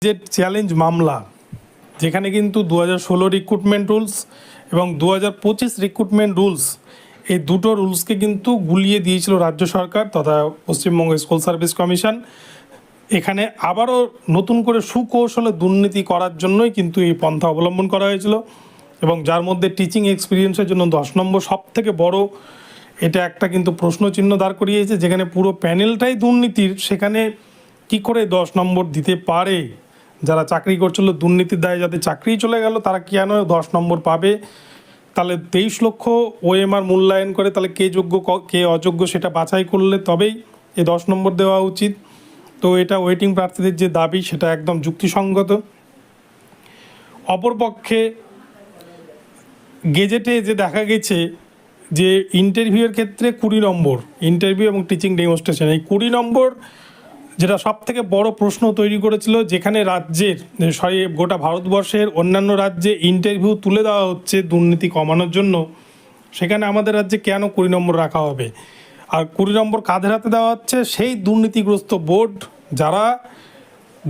যে চ্যালেঞ্জ মামলা, যেখানে কিন্তু 2016 রিক্রুটমেন্ট রুলস এবং 2025 রিক্রুটমেন্ট রুলস, এই দুটো রুলসকে কিন্তু গুলিয়ে দিয়েছিল রাজ্য সরকার তথা পশ্চিমবঙ্গ স্কুল সার্ভিস কমিশন। এখানে আবারও নতুন করে সুকৌশলে দুর্নীতি করার জন্যই কিন্তু এই পন্থা অবলম্বন করা হয়েছিল, এবং যার মধ্যে টিচিং এক্সপিরিয়েন্সের জন্য 10 নম্বর সব থেকে বড় এটা একটা কিন্তু প্রশ্নচিহ্ন দাঁড় করিয়েছে, যেখানে পুরো প্যানেলটাই দুর্নীতির। সেখানে কি করে 10 নম্বর দিতে পারে? যারা চাকরি করছিল দুর্নীতির দায়ে যাদের চাকরি চলে গেল, তারা কেন 10 নম্বর পাবে? তাহলে 23 লক্ষ ওএমআর মূল্যায়ন করে তাহলে কে যোগ্য কে অযোগ্য সেটা বাছাই করলে তবেই এই 10 নম্বর দেওয়া উচিত। তো এটা ওয়েটিং প্রার্থীদের যে দাবি সেটা একদম যুক্তিসঙ্গত। অপরপক্ষে গেজেটে যে দেখা গেছে যে ইন্টারভিউয়ের ক্ষেত্রে 20 নম্বর ইন্টারভিউ এবং টিচিং ডেমনস্ট্রেশন, এই 20 নম্বর যেটা সব থেকে বড় প্রশ্ন তৈরি করেছিল, যেখানে রাজ্যের গোটা ভারতবর্ষের অন্যান্য রাজ্যে ইন্টারভিউ তুলে দেওয়া হচ্ছে দুর্নীতি কমানোর জন্য, সেখানে আমাদের রাজ্যে কেন 20 নম্বর রাখা হবে? আর 20 নম্বর কাদের হাতে দেওয়া হচ্ছে? সেই দুর্নীতিগ্রস্ত বোর্ড যারা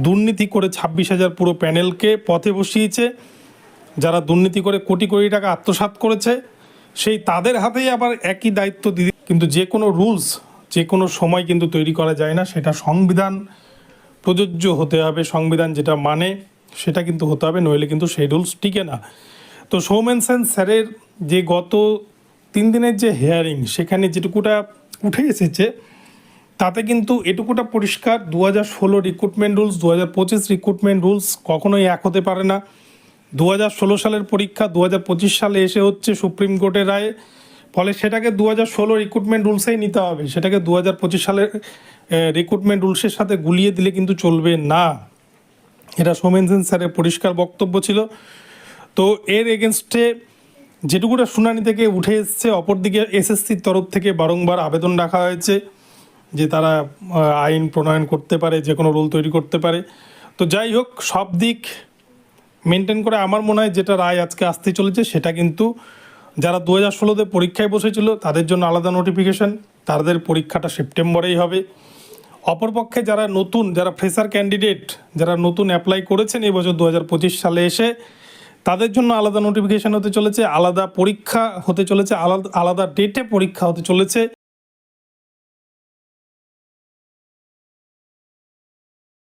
দুর্নীতি করে 26,000 পুরো প্যানেলকে পথে বসিয়েছে, যারা দুর্নীতি করে কোটি কোটি টাকা আত্মসাৎ করেছে, সেই তাদের হাতেই আবার একই দায়িত্ব দিদি। কিন্তু যে কোনো রুলস যে কোনো সময় কিন্তু তৈরি করা যায় না, সেটা সংবিধান প্রযোজ্য হতে হবে, সংবিধান যেটা মানে সেটা কিন্তু হতে হবে, নইলে কিন্তু সেই রুলস টিকে না। তো সৌমেন সেন স্যারের যে গত 3 দিনের যে হিয়ারিং, সেখানে যেটুকুটা উঠে এসেছে তাতে কিন্তু এটুকুটা পরিষ্কার, 2016 রিক্রুটমেন্ট রুলস 2025 রিক্রুটমেন্ট রুলস কখনোই এক হতে পারে না। 2016 সালের পরীক্ষা 2025 সালে এসে হচ্ছে সুপ্রিম কোর্টের রায়ে, ফলে সেটাকে 2016 রিক্রুটমেন্ট রুলসেই নিতে হবে, সেটাকে 2025 সালের রিক্রুটমেন্ট রুলসের সাথে গুলিয়ে দিলে কিন্তু চলবে না। এটা সৌমেন সেন স্যারের পরিষ্কার বক্তব্য ছিল। তো এর এগেনস্টে যেটুকুটা শুনানি থেকে উঠে এসছে, অপরদিকে এসএসসির তরফ থেকে বারংবার আবেদন রাখা হয়েছে যে তারা আইন প্রণয়ন করতে পারে, যে কোনো রুল তৈরি করতে পারে। তো যাই হোক, সব দিক মেনটেন করে আমার মনে হয় যেটা রায় আজকে আসতে চলেছে, সেটা কিন্তু যারা 2016-তে পরীক্ষায় বসেছিল তাদের জন্য আলাদা নোটিফিকেশান, তাদের পরীক্ষাটা সেপ্টেম্বরেই হবে। অপরপক্ষে যারা নতুন, যারা ফ্রেশার ক্যান্ডিডেট, যারা নতুন অ্যাপ্লাই করেছেন এই বছর 2025 সালে এসে, তাদের জন্য আলাদা নোটিফিকেশান হতে চলেছে, আলাদা পরীক্ষা হতে চলেছে, আলাদা ডেটে পরীক্ষা হতে চলেছে।